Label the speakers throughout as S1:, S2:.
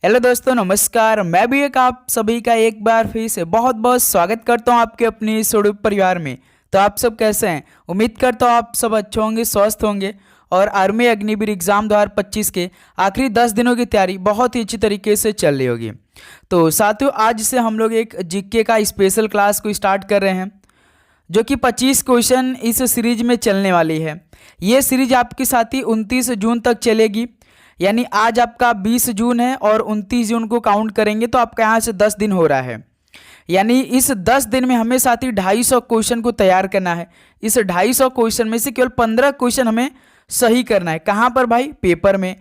S1: Hello दोस्तों, नमस्कार। मैं भी एक आप सभी का एक बार फिर से बहुत बहुत स्वागत करता हूं आपके अपनी इस यूट्यूब परिवार में। तो आप सब कैसे हैं? उम्मीद करता हूं आप सब अच्छे होंगे, स्वस्थ होंगे और आर्मी अग्निवीर एग्जाम 2025 के आखिरी 10 दिनों की तैयारी बहुत ही अच्छी तरीके से चल रही होगी। तो साथियों, आज से हम लोग एक जीके का स्पेशल क्लास को स्टार्ट कर रहे हैं, जो कि 25 क्वेश्चन इस सीरीज में चलने वाली है। ये सीरीज आपके साथी 29 जून तक चलेगी, यानी आज आपका 20 जून है और 29 जून को काउंट करेंगे तो आपका यहाँ से 10 दिन हो रहा है। यानी इस 10 दिन में हमें साथी 250 क्वेश्चन को तैयार करना है। इस 250 क्वेश्चन में से केवल 15 क्वेश्चन हमें सही करना है। कहाँ पर भाई? पेपर में।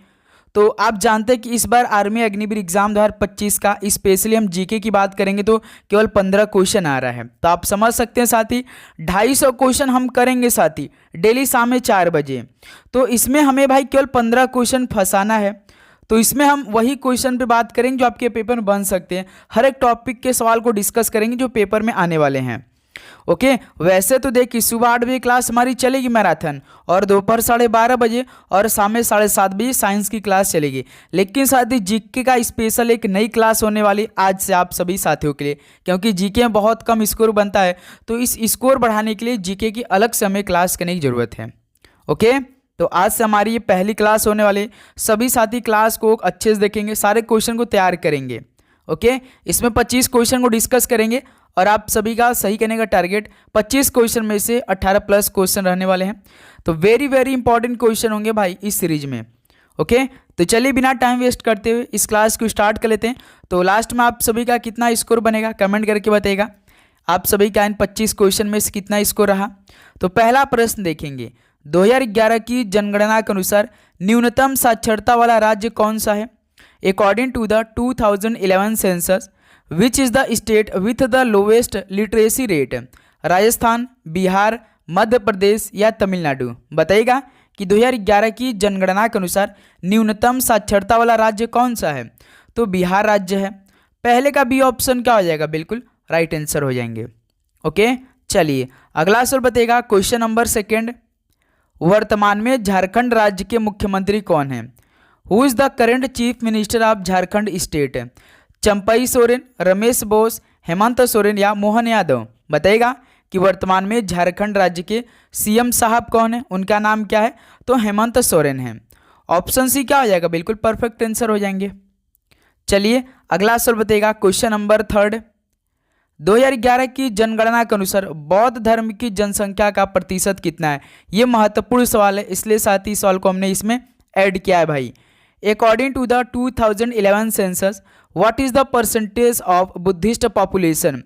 S1: तो आप जानते हैं कि इस बार आर्मी अग्निवीर एग्जाम 2025 का स्पेशली हम जीके की बात करेंगे तो केवल 15 क्वेश्चन आ रहा है। तो आप समझ सकते हैं साथी, 250 क्वेश्चन हम करेंगे साथी डेली शाम में 4 बजे। तो इसमें हमें भाई केवल 15 क्वेश्चन फंसाना है। तो इसमें हम वही क्वेश्चन पे बात करेंगे जो आपके पेपर में बन सकते हैं। हर एक टॉपिक के सवाल को डिस्कस करेंगे जो पेपर में आने वाले हैं। ओके, वैसे तो देखिए सुबह 8 बजे क्लास हमारी चलेगी मैराथन, और दोपहर 12:30 बजे और शाम में 7:30 बजे साइंस की क्लास चलेगी। लेकिन साथ ही जीके का स्पेशल एक नई क्लास होने वाली आज से आप सभी साथियों के लिए, क्योंकि जीके में बहुत कम स्कोर बनता है। तो इस स्कोर बढ़ाने के लिए जीके की अलग से हमें क्लास करने की जरूरत है। ओके, तो आज से हमारी ये पहली क्लास होने वाली। सभी साथी क्लास को अच्छे से देखेंगे, सारे क्वेश्चन को तैयार करेंगे। ओके, इसमें 25 क्वेश्चन को डिस्कस करेंगे और आप सभी का सही करने का टारगेट 25 क्वेश्चन में से 18 प्लस क्वेश्चन रहने वाले हैं। तो वेरी वेरी इंपॉर्टेंट क्वेश्चन होंगे भाई इस सीरीज में। ओके, तो चलिए बिना टाइम वेस्ट करते हुए इस क्लास को स्टार्ट कर लेते हैं। तो लास्ट में आप सभी का कितना स्कोर बनेगा कमेंट करके बताइएगा। आप सभी का इन 25 क्वेश्चन में से कितना स्कोर रहा। तो पहला प्रश्न देखेंगे, 2011 की जनगणना के अनुसार न्यूनतम साक्षरता वाला राज्य कौन सा है? According to the 2011 census, which is the state with the lowest literacy rate? Rajasthan, Bihar, Madhya Pradesh या तमिलनाडु? बताइएगा कि 2011 की जनगणना के अनुसार न्यूनतम साक्षरता वाला राज्य कौन सा है? तो बिहार राज्य है। पहले का बी ऑप्शन क्या हो जाएगा? बिल्कुल राइट आंसर हो जाएंगे। ओके, चलिए अगला सवाल बताइएगा। क्वेश्चन नंबर सेकेंड, वर्तमान में झारखंड राज्य के मुख्यमंत्री कौन है? Who is the current chief minister of Jharkhand state? Champai Soren, Ramesh Bose, Hemant Soren या मोहन यादव? बताइएगा कि वर्तमान में झारखंड राज्य के सीएम साहब कौन है, उनका नाम क्या है? तो हेमंत सोरेन है। ऑप्शन सी क्या हो जाएगा? बिल्कुल परफेक्ट आंसर हो जाएंगे। चलिए अगला सवाल बताइएगा। क्वेश्चन नंबर थर्ड, 2011 की जनगणना के अनुसार बौद्ध धर्म की जनसंख्या का प्रतिशत कितना है? ये महत्वपूर्ण सवाल है, इसलिए साथ ही सवाल को हमने इसमें ऐड किया है भाई। According to the 2011 census, what is the percentage of Buddhist population?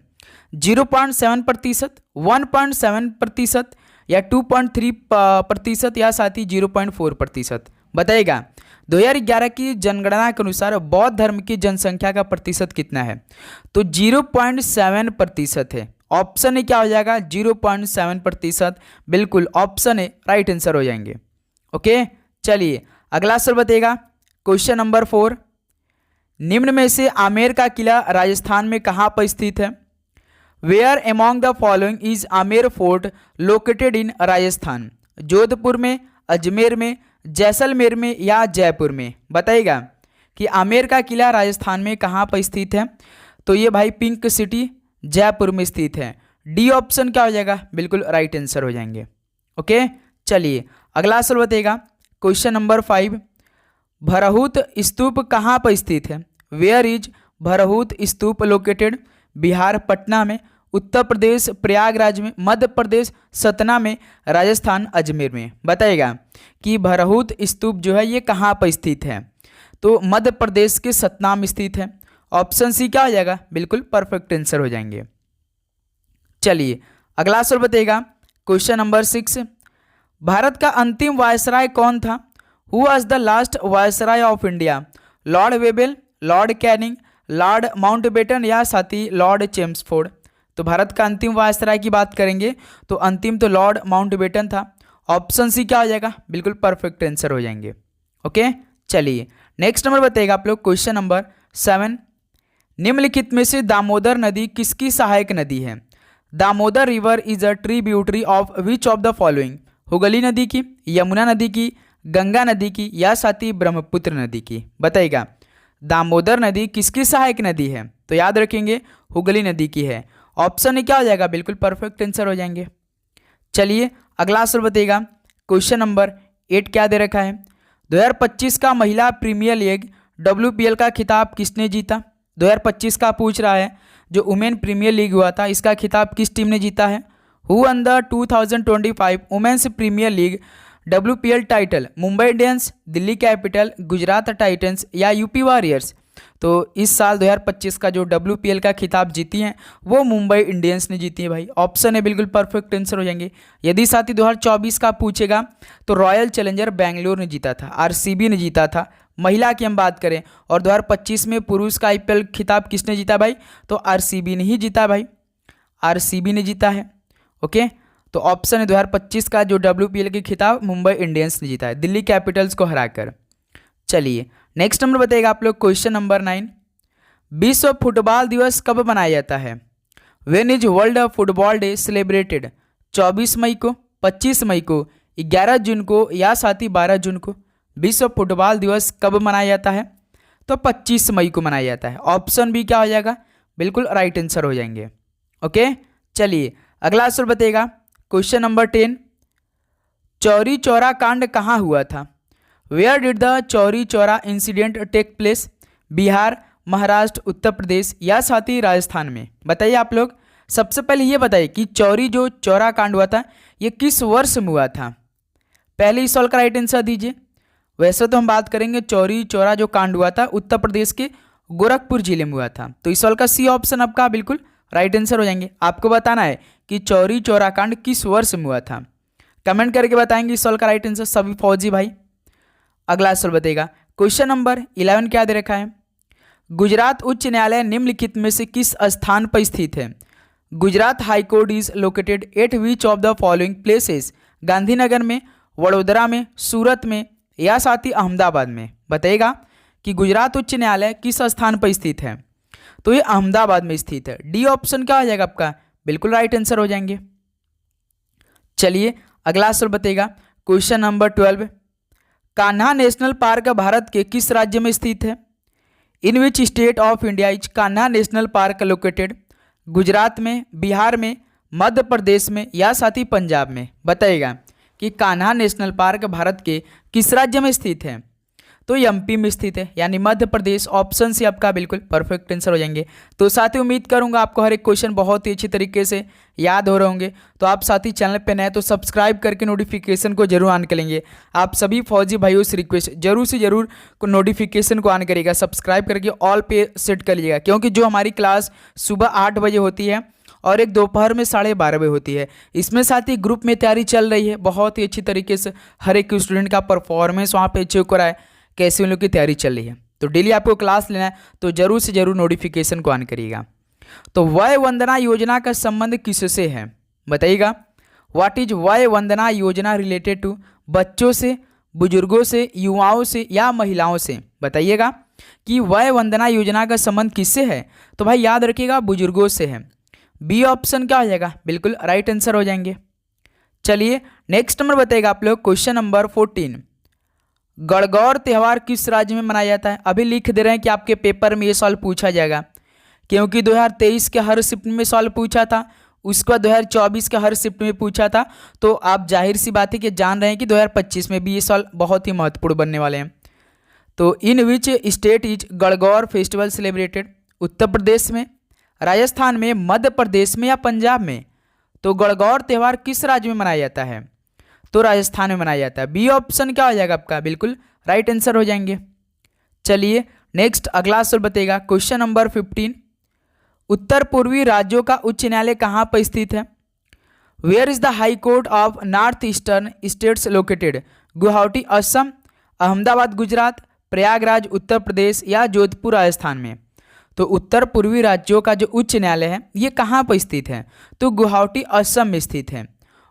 S1: 0.7%, 1.7% या 2.3% या साथ ही 0.4%? बताइएगा 2011 की जनगणना के अनुसार बौद्ध धर्म की जनसंख्या का प्रतिशत कितना है? तो 0.7% है। ऑप्शन ए क्या हो जाएगा? 0.7%। बिल्कुल ऑप्शन ए राइट आंसर हो जाएंगे। ओके, चलिए अगला सवाल बताइएगा। क्वेश्चन नंबर 4, निम्न में से आमेर का किला राजस्थान में कहाँ पर स्थित है? Where among the following is Amer fort located in Rajasthan? Jodhpur में, अजमेर में, जैसलमेर में या जयपुर में? बताइएगा कि आमेर का किला राजस्थान में कहाँ पर स्थित है? तो ये भाई पिंक सिटी जयपुर में स्थित है। डी ऑप्शन क्या हो जाएगा? बिल्कुल राइट आंसर हो जाएंगे। ओके, चलिए अगला सवाल बताइएगा। क्वेश्चन नंबर 5, भरहूत स्तूप कहाँ पर स्थित है? Where is Bharhut stupa located? Bihar Patna में, उत्तर प्रदेश प्रयागराज में, मध्य प्रदेश सतना में, राजस्थान अजमेर में? बताइएगा कि भरहूत स्तूप जो है ये कहाँ पर स्थित है? तो मध्य प्रदेश के सतना में स्थित है। ऑप्शन सी क्या हो जाएगा? बिल्कुल परफेक्ट आंसर हो जाएंगे। चलिए अगला सवाल बताइएगा। क्वेश्चन नंबर 6, भारत का अंतिम वायसराय कौन था? Who was the last viceroy of India? Lord Wavell, Lord Canning, Lord Mountbatten या साथ ही लॉर्ड चेम्सफोर्ड? तो भारत का अंतिम वायसराय की बात करेंगे तो अंतिम तो लॉर्ड माउंटबेटन था। ऑप्शन सी क्या हो जाएगा? बिल्कुल परफेक्ट आंसर हो जाएंगे। ओके, चलिए नेक्स्ट नंबर बताइएगा आप लोग। क्वेश्चन नंबर 7, निम्नलिखित में से दामोदर नदी किसकी सहायक नदी है? Damodar river is a tributary of which of the following? Hooghly नदी की, यमुना नदी की, गंगा नदी की या साथ ही ब्रह्मपुत्र नदी की? बताइएगा दामोदर नदी किसकी सहायक नदी है? तो याद रखेंगे हुगली नदी की है। ऑप्शन ए क्या हो जाएगा? बिल्कुल परफेक्ट आंसर हो जाएंगे। चलिए अगला सवाल बताइएगा। क्वेश्चन नंबर 8 क्या दे रखा है? 2025 का महिला प्रीमियर लीग WPL का खिताब किसने जीता? 2025 का पूछ रहा है, जो वुमेन प्रीमियर लीग हुआ था इसका खिताब किस टीम ने जीता है? Who won the 2025 women's premier league WPL title? Mumbai Indians, Delhi capital, Gujarat titans या यूपी वॉरियर्स? तो इस साल 2025 का जो WPL का खिताब जीती हैं वो मुंबई इंडियंस ने जीती है भाई। ऑप्शन है बिल्कुल परफेक्ट आंसर हो जाएंगे। यदि साथ ही 2024 का पूछेगा तो रॉयल चैलेंजर बेंगलोर ने जीता था, RCB ने जीता था। महिला की हम बात करें और 2025 में पुरुष का IPL खिताब किसने जीता भाई? तो RCB ने ही जीता भाई, RCB ने जीता है। ओके, तो ऑप्शन है 2025 का जो WPL के खिताब मुंबई इंडियंस ने जीता है दिल्ली कैपिटल्स को हराकर। चलिए नेक्स्ट नंबर बताइएगा आप लोग। क्वेश्चन नंबर 9, विश्व फुटबॉल दिवस कब मनाया जाता है? When is world football day celebrated? 24 मई को, 25 मई को, 11 जून को या साथ ही 12 जून को? विश्व फुटबॉल दिवस कब मनाया जाता है? तो 25 मई को मनाया जाता है। ऑप्शन बी क्या हो जाएगा? बिल्कुल राइट आंसर हो जाएंगे। ओके, चलिए अगला सवाल बताइएगा। क्वेश्चन नंबर 10, चौरी चौरा कांड कहाँ हुआ था? Where did the Chauri Chaura incident take place? Bihar, Maharashtra, Uttar Pradesh या साथ ही राजस्थान में? बताइए आप लोग। सबसे पहले ये बताइए कि चौरी जो चौरा कांड हुआ था ये किस वर्ष में हुआ था? पहले इस सवाल का राइट आंसर दीजिए। वैसे तो हम बात करेंगे चौरी चौरा जो कांड हुआ था उत्तर प्रदेश के गोरखपुर जिले में हुआ था, तो इस सवाल का सी ऑप्शन आपका बिल्कुल राइट आंसर हो जाएंगे। आपको बताना है कि चौरी चौरा कांड किस वर्ष में हुआ था। कमेंट करके बताएंगे इस सवाल का राइट आंसर सभी फौजी भाई। अगला सवाल बताइएगा। क्वेश्चन नंबर 11 क्या दे रखा है? गुजरात उच्च न्यायालय निम्नलिखित में से किस स्थान पर स्थित है? Gujarat high court is located at which of the following places? Gandhinagar में, वडोदरा में, सूरत में या साथ ही अहमदाबाद में? बताइएगा कि गुजरात उच्च न्यायालय किस स्थान पर स्थित है? तो ये अहमदाबाद में स्थित है। डी ऑप्शन क्या हो जाएगा आपका? बिल्कुल राइट आंसर हो जाएंगे। चलिए अगला सवाल बताइएगा। Question number 12, Kanha national park Bharat के किस राज्य में स्थित है? In which state of India is Kanha national park located? Gujarat में, बिहार में, मध्य प्रदेश में या साथ ही पंजाब में? बताइएगा कि कान्हा नेशनल पार्क भारत के किस राज्य में स्थित है? तो MP में स्थित है, यानी मध्य प्रदेश। ऑप्शन से आपका बिल्कुल परफेक्ट आंसर हो जाएंगे। तो साथ ही उम्मीद करूंगा आपको हर एक क्वेश्चन बहुत ही अच्छी तरीके से याद हो रहे होंगे। तो आप साथ ही चैनल पे नए तो सब्सक्राइब करके नोटिफिकेशन को जरूर ऑन करेंगे। आप सभी फौजी भाइयों से रिक्वेस्ट जरूर से जरूर नोटिफिकेशन को ऑन करिएगा, सब्सक्राइब करके ऑल पे सेट कर लीजिएगा, क्योंकि जो हमारी क्लास सुबह 8 बजे होती है और एक दोपहर में 12:30 बजे होती है, इसमें साथ ही ग्रुप में तैयारी चल रही है। बहुत ही अच्छी तरीके से हर एक स्टूडेंट का परफॉर्मेंस वहाँ पे चेक हो रहा है, कैसे उन लोग की तैयारी चल रही है। तो डेली आपको क्लास लेना है तो जरूर से जरूर नोटिफिकेशन को ऑन करिएगा। तो वय वंदना योजना का संबंध किससे है? बताइएगा। व्हाट इज वय वंदना योजना रिलेटेड टू? बच्चों से, बुजुर्गों से, युवाओं से या महिलाओं से? बताइएगा कि वय वंदना योजना का संबंध किससे है? तो भाई याद रखिएगा बुजुर्गों से है। बी ऑप्शन क्या हो जाएगा? बिल्कुल राइट आंसर हो जाएंगे। चलिए नेक्स्ट नंबर बताइएगा आप लोग। क्वेश्चन नंबर 14, गणगौर त्यौहार किस राज्य में मनाया जाता है? अभी लिख दे रहे हैं कि आपके पेपर में ये सवाल पूछा जाएगा, क्योंकि 2023 के हर शिफ्ट में सवाल पूछा था, उसके बाद 2024 के हर शिफ्ट में पूछा था। तो आप जाहिर सी बात है कि जान रहे हैं कि 2025 में भी ये सवाल बहुत ही महत्वपूर्ण बनने वाले हैं। तो in which state is Gangaur festival celebrated? Uttar Pradesh में, राजस्थान में, मध्य प्रदेश में या पंजाब में? तो गणगौर त्यौहार किस राज्य में मनाया जाता है? तो राजस्थान में मनाया जाता है। बी ऑप्शन क्या हो जाएगा आपका? बिल्कुल राइट आंसर हो जाएंगे। चलिए नेक्स्ट अगला सवाल बताइएगा। क्वेश्चन नंबर 15, उत्तर पूर्वी राज्यों का उच्च न्यायालय कहाँ पर स्थित है? Where is the high court of north eastern states located? Guwahati Assam, Ahmedabad Gujarat, Prayagraj Uttar Pradesh या जोधपुर राजस्थान में? तो उत्तर पूर्वी राज्यों का जो उच्च न्यायालय है ये कहाँ पर स्थित है? तो गुवाहाटी असम में स्थित है।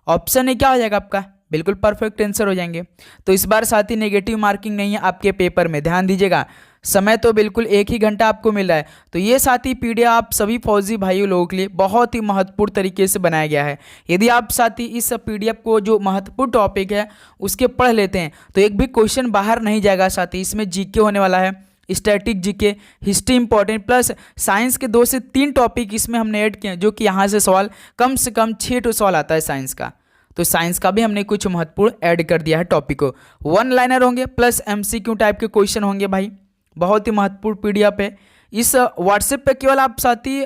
S1: ऑप्शन ए क्या हो जाएगा आपका? बिल्कुल परफेक्ट आंसर हो जाएंगे। तो इस बार साथ ही नेगेटिव मार्किंग नहीं है आपके पेपर में, ध्यान दीजिएगा। समय तो बिल्कुल 1 ही घंटा आपको मिल रहा है। तो ये साथ ही PDF आप सभी फौजी भाइयों लोगों के लिए बहुत ही महत्वपूर्ण तरीके से बनाया गया है। यदि आप साथ ही इस PDF को जो महत्वपूर्ण टॉपिक है उसके पढ़ लेते हैं तो एक भी क्वेश्चन बाहर नहीं जाएगा। साथ ही इसमें GK होने वाला है, static GK, history important, plus science के 2 से 3 टॉपिक इसमें हमने ऐड किए हैं, जो कि यहाँ से सवाल कम से कम 6 सवाल आता है साइंस का। तो साइंस का भी हमने कुछ महत्वपूर्ण ऐड कर दिया है टॉपिक को। 1 लाइनर होंगे प्लस MCQ टाइप के क्वेश्चन होंगे भाई, बहुत ही महत्वपूर्ण PDF है। इस व्हाट्सएप पे केवल आप साथी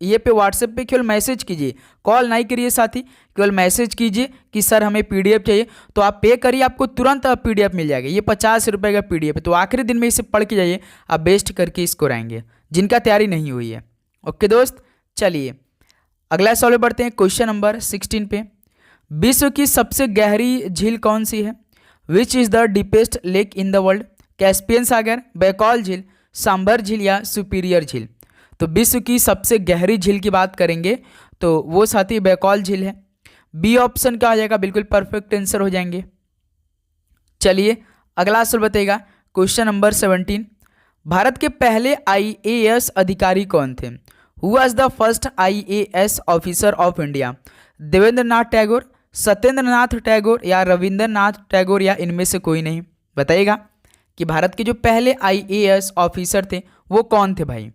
S1: ये पे व्हाट्सएप पे केवल मैसेज कीजिए, कॉल नहीं करिए साथी, केवल मैसेज कीजिए कि सर हमें PDF चाहिए, तो आप पे करिए, आपको तुरंत PDF मिल जाएगा। ये 50 रुपये का PDF है, तो आखिरी दिन में इसे पढ़ के जाइए, आप बेस्ट करके इसको रहेंगे जिनका तैयारी नहीं हुई है। ओके दोस्त, चलिए अगला सवाल में बढ़ते हैं। क्वेश्चन नंबर 16 पे, विश्व की सबसे गहरी झील कौन सी है? विच is the deepest lake in the world? Caspian Sagar, Baikal झील, सांबर झील या सुपीरियर झील? तो विश्व की सबसे गहरी झील की बात करेंगे तो वो साथी बैकॉल झील है। बी ऑप्शन क्या हो जाएगा? बिल्कुल परफेक्ट आंसर हो जाएंगे। चलिए अगला सवाल बताइएगा। क्वेश्चन नंबर 17, भारत के पहले IAS अधिकारी कौन थे? Who was the first IAS officer of India? Devendra Nath Tagore, Satyendra Nath Tagore या रविंद्रनाथ टैगोर या इनमें से कोई नहीं? बताइएगा कि भारत के जो पहले IAS ऑफिसर थे वो कौन थे भाई?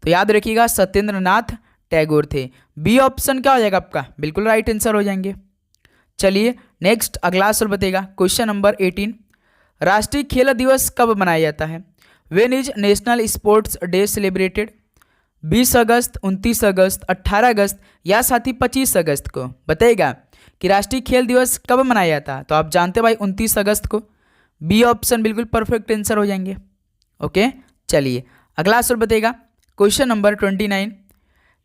S1: तो याद रखिएगा सत्येंद्र नाथ टैगोर थे। बी ऑप्शन क्या हो जाएगा आपका? बिल्कुल राइट आंसर हो जाएंगे। चलिए नेक्स्ट अगला सवाल बताइएगा। क्वेश्चन नंबर 18, राष्ट्रीय खेल दिवस कब मनाया जाता है? When is national sports day celebrated? 20 अगस्त, 29 अगस्त, 18 अगस्त या साथ ही 25 अगस्त को? बताइएगा कि राष्ट्रीय खेल दिवस कब मनाया जाता है? तो आप जानते हैं भाई 29 अगस्त को। बी ऑप्शन बिल्कुल परफेक्ट आंसर हो जाएंगे। ओके, चलिए अगला सवाल बताइएगा। क्वेश्चन नंबर 29,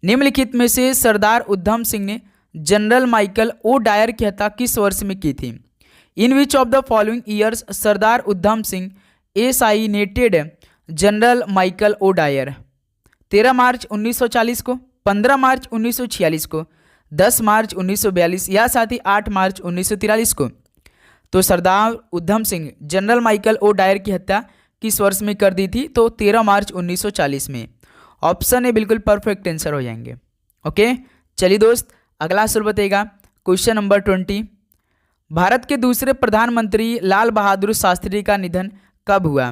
S1: निम्नलिखित में से सरदार उधम सिंह ने जनरल माइकल ओ डायर की हत्या किस वर्ष में की थी? In which of the following years Sardar Udham Singh assassinated general Michael O'Dwyer? 13 मार्च 1940 को, 15 मार्च 1946 को, 10 मार्च 1942 या साथ ही 8 मार्च 1943 को? तो Sardar Udham Singh general Michael O'Dwyer की हत्या किस वर्ष में कर दी थी? तो 13 मार्च 1940 में। ऑप्शन ए बिल्कुल परफेक्ट आंसर हो जाएंगे। ओके, चलिए दोस्त अगला सवाल बताइएगा। क्वेश्चन नंबर 20, भारत के दूसरे प्रधानमंत्री लाल बहादुर शास्त्री का निधन कब हुआ?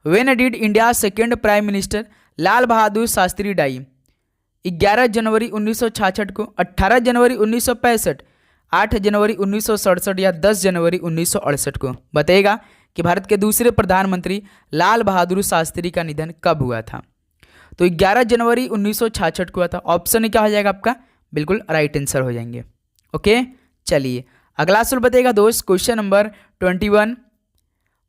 S1: When did India second prime minister Lal Bahadur Shastri die? 11 जनवरी 1966 को, 18 जनवरी 1965, 8 जनवरी 1967 या 10 जनवरी 1968 को? बताइएगा कि भारत के दूसरे प्रधानमंत्री लाल बहादुर शास्त्री का निधन कब हुआ था? तो 11 जनवरी 1966 को हुआ था। ऑप्शन क्या हो जाएगा आपका? बिल्कुल राइट आंसर हो जाएंगे। ओके, चलिए अगला सवाल बताइएगा दोस्त। क्वेश्चन नंबर 21,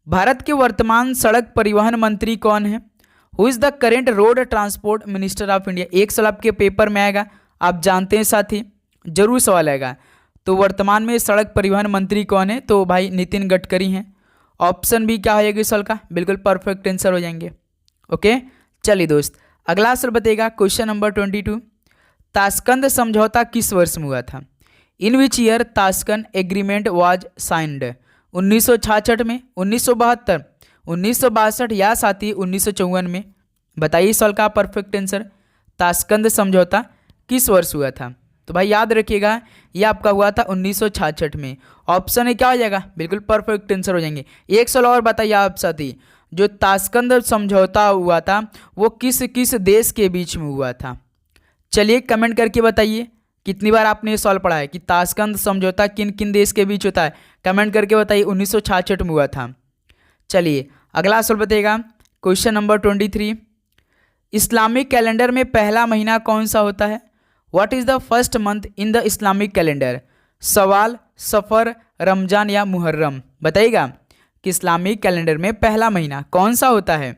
S1: भारत के वर्तमान सड़क परिवहन मंत्री कौन है? Who is the current road transport minister of India? एक सवाल आपके पेपर में आएगा, आप जानते हैं साथी, जरूर सवाल आएगा। तो वर्तमान में सड़क परिवहन मंत्री कौन है? तो भाई नितिन गडकरी हैं। ऑप्शन भी क्या होगा इस सवाल का? बिल्कुल परफेक्ट आंसर हो जाएंगे। ओके, चलिए दोस्त अगला सवाल बताइएगा। क्वेश्चन नंबर 22, ताशकंद समझौता किस वर्ष में हुआ था? In which year Tashkent agreement was signed? 1966 में, 1972, 1962 या साथ ही 1954 में? बताइए सवाल का परफेक्ट आंसर। ताशकंद समझौता किस वर्ष हुआ था? तो भाई याद रखिएगा ये आपका हुआ था 1966 में। ऑप्शन है क्या हो जाएगा? बिल्कुल परफेक्ट आंसर हो जाएंगे। एक सवाल और बताइए आप साथी, जो ताशकंद समझौता हुआ था वो किस किस देश के बीच में हुआ था? चलिए कमेंट करके बताइए कितनी बार आपने ये सवाल पढ़ा है कि ताशकंद समझौता किन किन देश के बीच होता है? कमेंट करके बताइए। 1966 में हुआ था। चलिए अगला सवाल बताइएगा। क्वेश्चन नंबर 23, इस्लामिक कैलेंडर में पहला महीना कौन सा होता है? What is the first month in the Islamic calendar? सवाल, सफ़र, रमजान या मुहर्रम? बताइएगा कि इस्लामिक कैलेंडर में पहला महीना कौन सा होता है?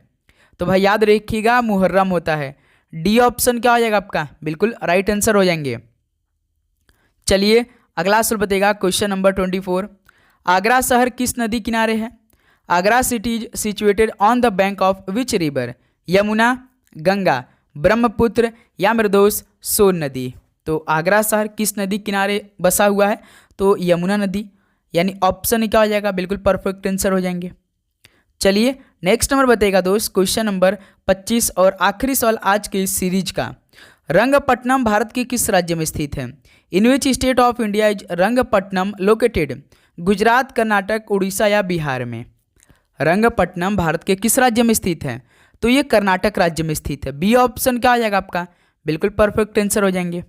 S1: तो भाई याद रखिएगा मुहर्रम होता है। डी ऑप्शन क्या हो जाएगा आपका? बिल्कुल राइट आंसर हो जाएंगे। चलिए अगला सवाल बताइएगा। क्वेश्चन नंबर 24, आगरा शहर किस नदी किनारे है? Agra city is situated on the bank of which river? Yamuna, Ganga, Brahmaputra या निर्दोष सोन नदी? तो आगरा शहर किस नदी किनारे बसा हुआ है? तो यमुना नदी, यानी ऑप्शन क्या हो जाएगा? बिल्कुल परफेक्ट आंसर हो जाएंगे। चलिए नेक्स्ट नंबर बताइएगा दोस्त। क्वेश्चन नंबर 25 और आखिरी सवाल आज के इस सीरीज का, रंगपट्टनम भारत के किस राज्य में स्थित है? In which state of India is Rangapattanam located? Gujarat, Karnataka, Orissa या बिहार में? रंगपट्टनम भारत के किस राज्य में स्थित है? तो ये कर्नाटक राज्य में स्थित है। बी ऑप्शन क्या आ जाएगा आपका, बिल्कुल परफेक्ट आंसर हो जाएंगे।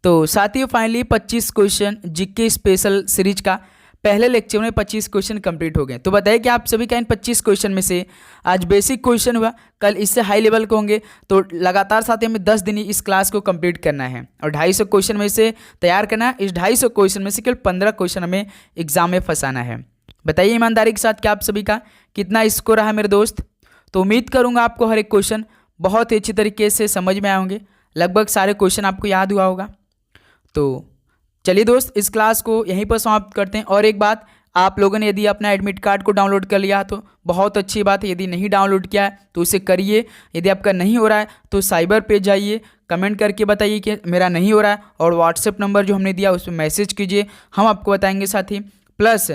S1: तो साथियों finally 25 question GK special series का पहले लेक्चर में 25 क्वेश्चन कंप्लीट हो गए। तो बताइए कि आप सभी का इन 25 क्वेश्चन में से आज बेसिक क्वेश्चन हुआ, कल इससे हाई लेवल के होंगे। तो लगातार साथ ही हमें 10 दिन इस क्लास को कंप्लीट करना है और 250 क्वेश्चन में से तैयार करना है। इस 250 क्वेश्चन में से केवल 15 क्वेश्चन हमें एग्जाम में फंसाना है। बताइए ईमानदारी के साथ कि आप सभी का कितना स्कोर रहा मेरे दोस्त। तो उम्मीद करूँगा आपको हर एक क्वेश्चन बहुत ही अच्छी तरीके से समझ में आए होंगे, लगभग सारे क्वेश्चन आपको याद हुआ होगा। तो चलिए दोस्त इस क्लास को यहीं पर समाप्त करते हैं। और एक बात, आप लोगों ने यदि अपना एडमिट कार्ड को डाउनलोड कर लिया तो बहुत अच्छी बात है, यदि नहीं डाउनलोड किया है तो उसे करिए। यदि आपका नहीं हो रहा है तो साइबर पे जाइए, कमेंट करके बताइए कि मेरा नहीं हो रहा है, और व्हाट्सएप नंबर जो हमने दिया उस पर मैसेज कीजिए, हम आपको बताएंगे साथी। प्लस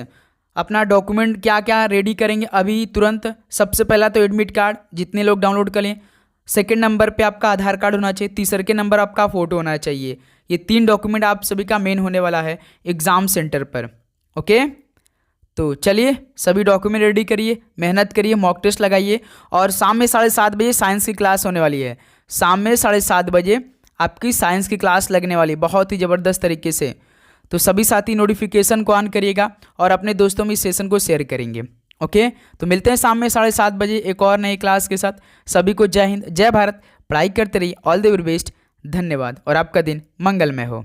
S1: अपना डॉक्यूमेंट क्या क्या रेडी करेंगे अभी तुरंत। सबसे पहला तो एडमिट कार्ड जितने लोग डाउनलोड कर लें, सेकेंड नंबर पे आपका आधार कार्ड होना चाहिए, तीसरे के नंबर आपका फ़ोटो होना चाहिए। ये 3 डॉक्यूमेंट आप सभी का मेन होने वाला है एग्ज़ाम सेंटर पर। ओके, तो चलिए सभी डॉक्यूमेंट रेडी करिए, मेहनत करिए, मॉक टेस्ट लगाइए। और शाम में 7:30 बजे साइंस की क्लास होने वाली है। शाम में 7:30 बजे आपकी साइंस की क्लास लगने वाली, बहुत ही ज़बरदस्त तरीके से। तो सभी साथी नोटिफिकेशन को ऑन करिएगा और अपने दोस्तों में इस सेशन को शेयर करेंगे। ओके, तो मिलते हैं शाम में 7:30 बजे एक और नई क्लास के साथ। सभी को जय हिंद, जय भारत, पढ़ाई करते रहिए, ऑल द वेरी बेस्ट, धन्यवाद और आपका दिन मंगलमय हो।